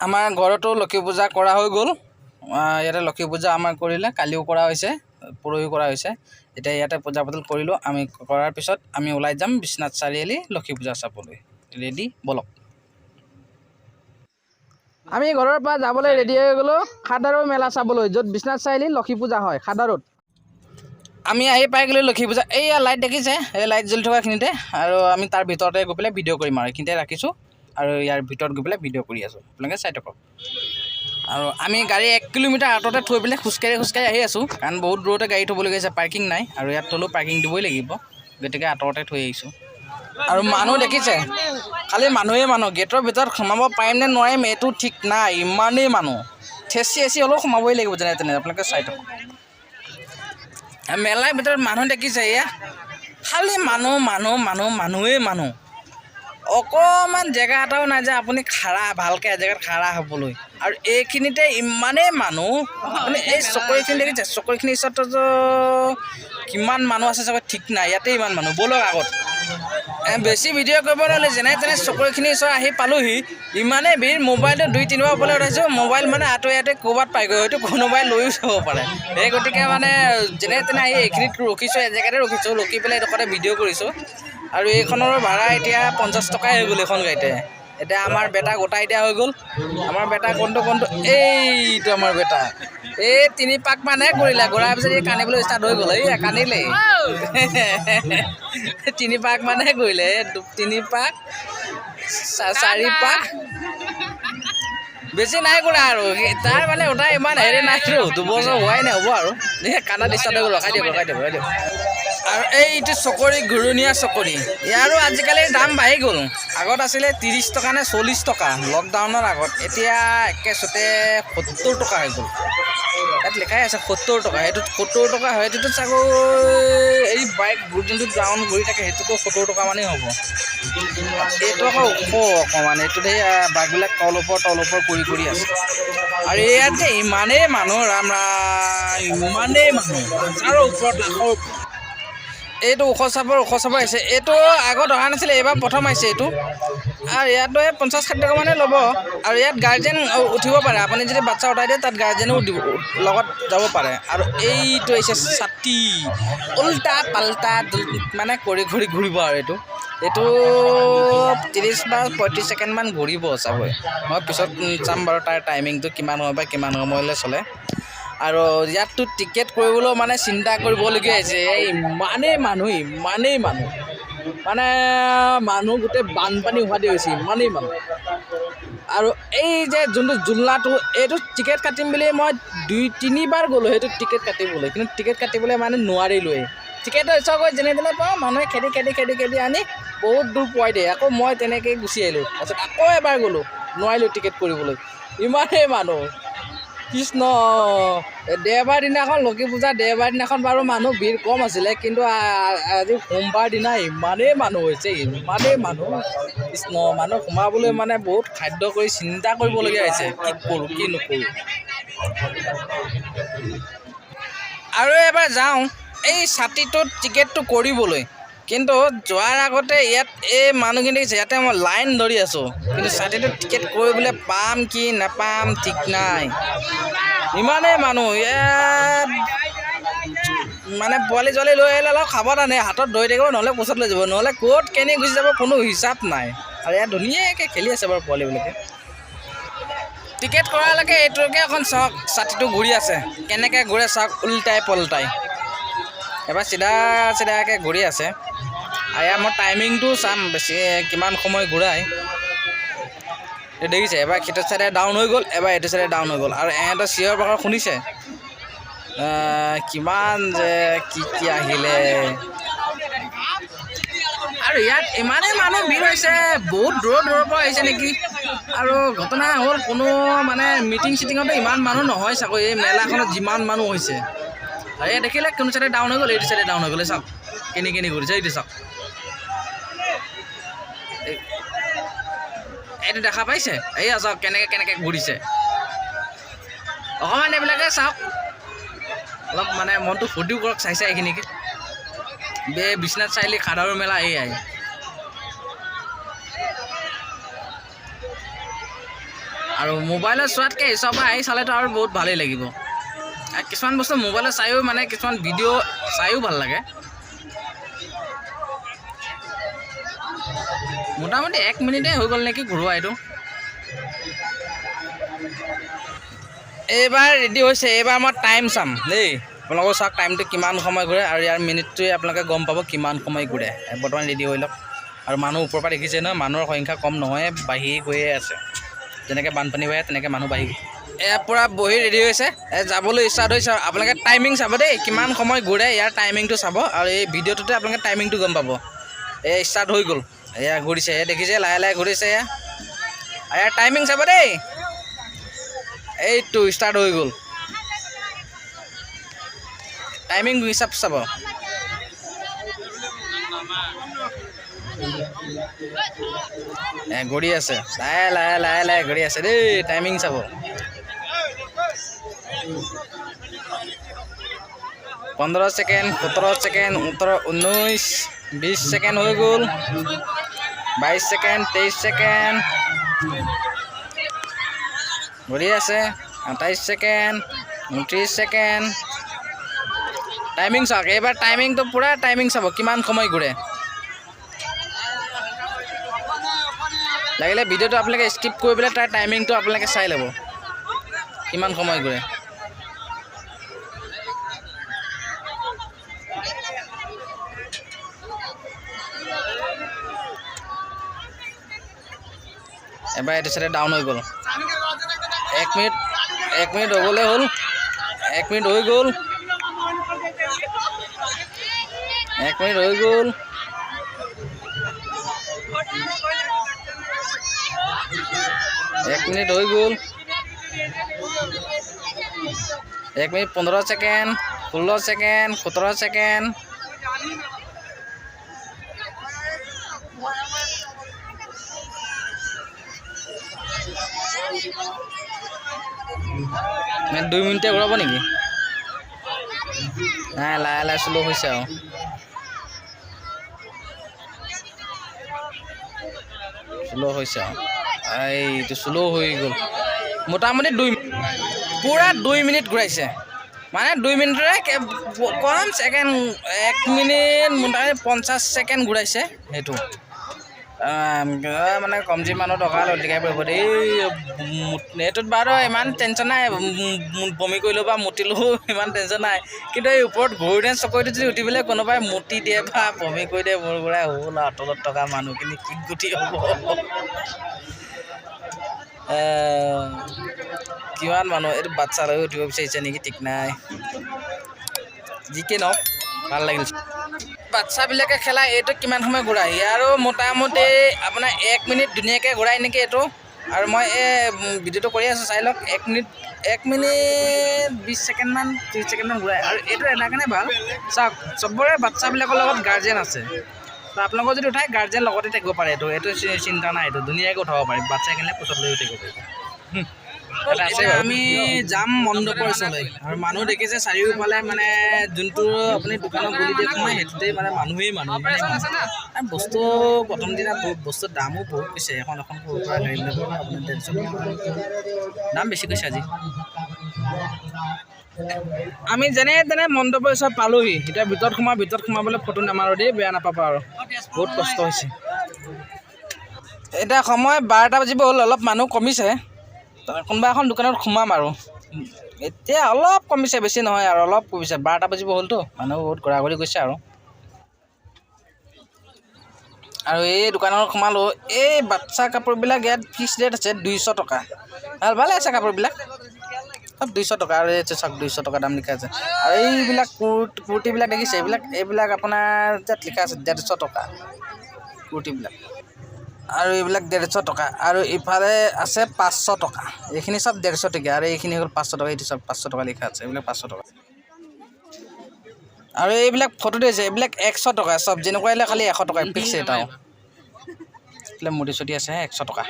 আমাৰ ঘৰতো লক্ষী পূজা কৰা হৈ গ'ল। ইয়াতে লক্ষী পূজা আমাৰ কৰিলে, কালিও কৰা হৈছে, পৰহিও কৰা হৈছে। এতিয়া ইয়াতে পূজা পাতল কৰিলোঁ। আমি কৰাৰ পিছত আমি ওলাই যাম বিশ্বনাথ চাৰিআলি লক্ষী পূজা চাবলৈ। ৰেডি, বলক। আমি ঘৰৰ পৰা যাবলৈ ৰেডি হৈ গ'লোঁ খাদাৰু মেলা চাবলৈ, য'ত বিশ্বনাথ চাৰিআলি লক্ষী পূজা হয় খাদাৰুত। আমি আহি পাই গ'লোঁ লক্ষী পূজা। এইয়া লাইট দেখিছে, এই লাইট জ্বলি থকাখিনিতে, আৰু আমি তাৰ ভিতৰতে গৈ পেলাই ভিডিঅ' কৰিম আৰু এইখিনিতে ৰাখিছোঁ। আৰু ইয়াৰ ভিতৰত গৈ পেলাই ভিডিঅ' কৰি আছোঁ, আপোনালোকে চাই থাকক। আৰু আমি গাড়ী 1 কিলোমিটাৰ আঁতৰতে থৈ পেলাই খোজকাঢ়ি আহি আছোঁ, কাৰণ বহুত দূৰতে গাড়ী থ'বলগীয়া হৈছে, পাৰ্কিং নাই, আৰু ইয়াত থ'লেও পাৰ্কিং দিবই লাগিব, গতিকে আঁতৰতে থৈ আহিছোঁ। আৰু মানুহ দেখিছে, খালি মানুহেই মানুহ। গেটৰ ভিতৰত সোমাব পাৰিম নে নোৱাৰিম এইটো ঠিক নাই, ইমানেই মানুহ। ঠেচি হ'লেও সোমাবই লাগিব যেনে তেনে, আপোনালোকে চাই থাকক। মেলাৰ ভিতৰত মানুহ দেখিছে, এয়া খালি মানুহেই মানুহ। অকণমান জেগা এটাও নাই যে আপুনি ভালকৈ এজেগাত খাৰা হ'বলৈ। আৰু এইখিনিতে ইমানেই মানুহ, আপুনি এই চকৰিখিনি দেখিছে, চকৰিখিনিৰ ওচৰতো কিমান মানুহ আছে চাগৈ ঠিক নাই, ইয়াতে ইমান মানুহ। ব'লক আগত। বেছি ভিডিঅ' কৰিব নহ'লে, যেনে তেনে চকৰিখিনিৰ ওচৰত আহি পালোহি, ইমানেই ভিৰ। মোবাইলটো 2-3বাৰ ওপৰলৈ উঠাইছোঁ, মোবাইল মানে আঁতৰি ক'ৰবাত পাইগৈ, হয়তো কোনোবাই লৈও যাব পাৰে। সেই গতিকে মানে যেনে তেনে আহি এইখিনিত ৰখিছোঁ, এজেগাতে ৰখিছোঁ, ৰখি পেলাই এইডোখৰতে ভিডিঅ' কৰিছোঁ। আৰু এইখনৰ ভাড়া এতিয়া 50 টকাই হৈ গ'ল এইখন গাড়ীতে। এতিয়া আমাৰ বেটা গোটাই দিয়া হৈ গ'ল। আমাৰ বেটা কোনটো এইটো আমাৰ বেটা। এই 3 পাক মানহে ঘূৰিলে, ঘূৰাৰ পিছত এই কান্দিবলৈ ষ্টাৰ্ট হৈ গ'ল। এই কান্দিলেই 3 পাক মানহে ঘূৰিলে, 3 পাক 4 পাক, বেছি নাই ঘূৰা আৰু। তাৰ মানে ওটা ইমান হেৰি নাইতো, 2 বছৰ হোৱাই নাই, হ'ব আৰু। কান্দা ষ্টাৰ্ট হৈ গ'ল, ৰখাই দিয়ক। আৰু এইটো চকৰি, ঘূৰণীয়া চকৰি, ইয়াৰো আজিকালি দাম বাঢ়ি গ'ল। আগত আছিলে 30 টকা নে 40 টকা লকডাউনৰ আগত, এতিয়া একেচোতে 70 টকা হৈ গ'ল। ইয়াত লিখাই আছে 70 টকা। সেইটোত 70 টকা হয়, সেইটোতো চাগৈ এই বাইক যোনটো ডাউন ঘূৰি থাকে সেইটোতো 70 টকা মানেই হ'ব। এইটো আকৌ ওখ অকণমান, এইটোত সেই বাইকবিলাক তল ওপৰ কৰি আছে। আৰু ইয়াত যে ইমানেই মানুহ, ৰাম ইমানেই মানুহ, আৰু ওপৰত এইটো ওখ চাপৰ আহিছে। এইটো আগত অহা নাছিলে, এইবাৰ প্ৰথম আহিছে এইটো। আৰু ইয়াতো 50-60 টকা মানে ল'ব। আৰু ইয়াত গাৰ্জেন উঠিব পাৰে, আপুনি যদি বাচ্ছা উঠাই দিয়ে তাত গাৰ্জেনো লগত যাব পাৰে। আৰু এইটো আহিছে ছাতি, উল্টা পাল্টা মানে কৰি ঘূৰিব। আৰু এইটো 30 বা 35 ছেকেণ্ডমান ঘূৰিব চাগৈ। মই পিছত চাম বাৰু তাৰ টাইমিংটো কিমান সময় বা কিমান সময়লৈ চলে। আৰু ইয়াততো টিকেট কৰিবলৈও মানে চিন্তা কৰিবলগীয়া হৈছে, ইমানেই মানুহ মানে মানুহ গোটেই বানপানী হোৱা দি হৈছে, ইমানেই মানুহ। আৰু এই যে যোনটো জোলনাটো, এইটো টিকেট কাটিম বুলি মই 2-3 বাৰ গ'লোঁ সেইটো টিকেট কাটিবলৈ, কিন্তু টিকেট কাটিবলৈ মানে নোৱাৰিলোৱেই। টিকেটৰ ইচ্ছা যেনে তেনে পাওঁ, মানুহে খেদি আনি বহুত দূৰ পোৱাই দিয়ে। আকৌ মই তেনেকৈয়ে গুচি আহিলোঁ। তাৰপিছত আকৌ এবাৰ গ'লোঁ, নোৱাৰিলোঁ টিকেট কৰিবলৈ, ইমানেই মানুহ। কৃষ্ণ, দেওবাৰ দিনাখন লক্ষী পূজা, দেওবাৰ দিনাখন বাৰু মানুহ ভিৰ কম আছিলে, কিন্তু আজি সোমবাৰ দিনা ইমানেই মানুহ হৈছে, কৃষ্ণ। মানুহ সোমাবলৈ মানে বহুত খাদ্য কৰি চিন্তা কৰিবলগীয়া হৈছে, কি কৰোঁ কি নকৰোঁ। আৰু এবাৰ যাওঁ এই ছাতিটোত টিকেটটো কৰিবলৈ, কিন্তু যোৱাৰ আগতে ইয়াত এই মানুহখিনি দেখিছে, ইয়াতে মই লাইন ধৰি আছোঁ, কিন্তু ছাতিটোত টিকেট কৰিবলৈ পাম কি নাপাম ঠিক নাই, ইমানেই মানুহ। ইয়াত মানে পোৱালি ছোৱালী লৈ আহিলে অলপ সাৱধানে হাতত ধৰি থাকিব, নহ'লে কোচত লৈ যাব, নহ'লে ক'ত কেনি গুচি যাব কোনো হিচাপ নাই। আৰু ইয়াত ধুনীয়াকৈ খেলি আছে বাৰু পোৱালিবিলাকে। টিকেট কৰালৈকে এইটোকে এখন চাওক, ছাতিটো ঘূৰি আছে, কেনেকৈ ঘূৰে চাওক, উল্টাই পল্টাই। এবাৰ চিধাকৈ ঘূৰি আছে। আৰু ইয়াৰ মই টাইমিংটো চাম, বেছি কিমান সময় ঘূৰাই। দেখিছে, এবাৰ সেইটো চাইডে ডাউন হৈ গ'ল, এবাৰ এইটো চাইডে ডাউন হৈ গ'ল। আৰু এহেঁতৰ চিঞৰ বাখৰ শুনিছে, কিমান যে কি আহিলে। আৰু ইয়াত ইমানেই মানুহ ভিৰ হৈছে, বহুত দূৰৰ পৰা আহিছে নেকি। আৰু ঘটনা হ'ল, কোনো মানে মিটিং চিটিঙতো ইমান মানুহ নহয় চাগৈ, এই মেলাখনত যিমান মানুহ হৈছে। আৰু এই দেখিলে কোনো চাইডে ডাউন হৈ গ'ল, এইটো চাইডে ডাউন হৈ গ'লে চাওক, কেনি ঘূৰিছে, এইটো চাওক। এইটো দেখা পাইছে, এইয়া চাওক কেনেকৈ ঘূৰিছে। অকণমান এইবিলাকে চাওক, অলপ মানে মনটো ফূৰ্তিও কৰক চাই এইখিনিকে বিশ্বনাথ চাৰিআলি সাধাৰু মেলা এয়াই আৰু মোবাইলত চোৱাতকৈ চব আহি চালেতো আৰু বহুত ভালেই লাগিব আৰু কিছুমান বস্তু মোবাইলত চাইও মানে কিছুমান ভিডিঅ' চাইও ভাল লাগে মোটামুটি 1 মিনিটে হৈ গ'ল নেকি ঘূৰোৱা এইটো এইবাৰ ৰেডি হৈছে এইবাৰ মই টাইম চাম দেই আপোনালোকৰ চাওক টাইমটো কিমান সময় ঘূৰে আৰু ইয়াৰ মিনিটটোৱে আপোনালোকে গম পাব কিমান সময় ঘূৰে বৰ্তমান ৰেডি হৈ লওক আৰু মানুহ ওপৰৰ পৰা দেখিছে নহয় মানুহৰ সংখ্যা কম নহয় বাঢ়ি গৈয়ে আছে যেনেকৈ বানপানী বাঢ়ে তেনেকৈ মানুহ বাঢ়ি এয়া পূৰা বহি ৰেডি হৈছে যাবলৈ ষ্টাৰ্ট হৈছে আপোনালোকে টাইমিং চাব দেই কিমান সময় ঘূৰে ইয়াৰ টাইমিংটো চাব আৰু এই ভিডিঅ'টোতে আপোনালোকে টাইমিংটো গম পাব এই ষ্টাৰ্ট হৈ গ'ল এয়া ঘূৰিছে দেখিছে লাহে লাহে ঘূৰিছে এয়া ইয়াৰ টাইমিং চাব দেই এইটো ষ্টাৰ্ট হৈ গ'ল টাইমিং হিচাপ চাব ঘূৰি আছে লাহে লাহে লাহে লাহে ঘূৰি আছে দেই টাইমিং চাব 15 ছেকেণ্ড 17 ছেকেণ্ড 19 20 ছেকেণ্ড হৈ গ'ল 22 ছেকেণ্ড 23 ছেকেণ্ড ঘূৰি আছে 28 ছেকেণ্ড 29 ছেকেণ্ড টাইমিং চাওক এইবাৰ টাইমিংটো পূৰা টাইমিং চাব কিমান সময় ঘূৰে লাগিলে ভিডিঅ'টো আপোনালোকে স্কিপ কৰি পেলাই তাৰ টাইমিংটো আপোনালোকে চাই ল'ব কিমান সময় ঘূৰে এবাৰ এইটো চাইডে ডাউন হৈ গ'ল 1 মিনিট হ'বলৈ হ'ল 1 মিনিট হৈ গ'ল 1 মিনিট হৈ গ'ল 1 মিনিট হৈ গ'ল 1 মিনিট 15 ছেকেণ্ড 16 ছেকেণ্ড 17 ছেকেণ্ড মানে 2 মিনিটে ঘূৰাব নেকি নাই লাহে লাহে শ্ল' হৈছে আৰু শ্ল' হৈছে আৰু এইটো শ্ল' হৈ গ'ল মোটামুটি পূৰা 2 মিনিট ঘূৰাইছে মানে 2 মিনিটৰে কম ছেকেণ্ড 1 মিনিট মোটামুটি 50 ছেকেণ্ড ঘূৰাইছে সেইটো মানে কমজি মানুহ টকা লটিকাই পৰিব দেই এইটোত বাৰু ইমান টেনশ্যন নাই বমি কৰিলোঁ বা মুতিলোঁ ইমান টেনশ্যন নাই কিন্তু এই ওপৰত ঘূৰণীয়া চকৰিটো যদি উঠি পেলাই কোনোবাই মুতি দিয়ে বা বমি কৰি দিয়ে মোৰ ঘূৰাই হ'ল আৰু তলত থকা মানুহখিনি কি গুটি হ'ব কিমান মানুহ এইটো বাচ্চা লৈ উঠিব বিচাৰিছে নেকি ঠিক নাই যিকি নহওক ভাল লাগিল বাচ্চাবিলাকে খেলা এইটো কিমান সময় ঘূৰাই আৰু মোটামুটি আপোনাৰ 1 মিনিট ধুনীয়াকৈ ঘূৰাই নেকি এইটো আৰু মই এই ভিডিঅ'টো কৰি আছোঁ চাই লওক 1 মিনিট 20 ছেকেণ্ডমান 30 ছেকেণ্ডমান ঘূৰাই আৰু এইটো এনে কাৰণে ভাল চাওক চবৰে বাচ্চাবিলাকৰ লগত গাৰ্জেন আছে তো আপোনালোকৰ যদি উঠাই গাৰ্জেন লগতে থাকিব পাৰে এইটো চিন্তা নাই এইটো ধুনীয়াকৈ উঠাব পাৰে বাচ্চাই কিনে কোচত লৈ থাকিব পাৰিব আমি যাম মণ্ডপৰ ওচৰলৈ আৰু মানুহ দেখিছে চাৰিওফালে মানে যোনটো আপুনি দোকানত গলি দিয়ে সোমাই সেইটোতেই মানে মানুহেই মানুহ মানে বস্তু প্ৰথম দিনা বস্তুৰ দামো বহুত কৈছে এখন সৰুৰ পৰা গাড়ীবিলাকৰ আপোনাৰ 150 দাম বেছি কৈছে আজি আমি যেনে তেনে মণ্ডপৰ ওচৰত পালোহি এতিয়া ভিতৰত সোমাবলৈ ফটো নামাৰো দেই বেয়া নাপাবা আৰু বহুত কষ্ট হৈছে এতিয়া সময় 12টা বাজিব হ'ল অলপ মানুহ কমিছে কোনোবা এখন দোকানত সোমাম আৰু এতিয়া অলপ কমিছে বেছি নহয় আৰু অলপ কমিছে 12টা বাজিব হ'লতো মানুহ বহুত ঘূৰা-ঘূৰি গৈছে আৰু এই দোকানত সোমালোঁ এই বাচ্চা কাপোৰবিলাক ইয়াত ফিক্স ৰেট আছে 200 টকা ভালে আছে কাপোৰবিলাক সব 200 টকা আৰু এই চাওক 200 টকা দাম লিখা আছে আৰু এইবিলাক কুৰ্তিবিলাক দেখিছে এইবিলাক আপোনাৰ ইয়াত লিখা আছে 150 টকা কুৰ্তিবিলাক আৰু এইবিলাক 150 টকা আৰু ইফালে আছে 500 টকা এইখিনি সব 150 টকা আৰু এইখিনি হ'ল 500 টকা এইটো সব 500 টকা লিখা আছে এইবিলাক 500 টকা আৰু এইবিলাক ফটো দিছে এইবিলাক 100 টকা সব যেনেকুৱা খালি 100 টকা ফিক্স এটাও এইবিলাক মুদি চুটি আছে 100 টকা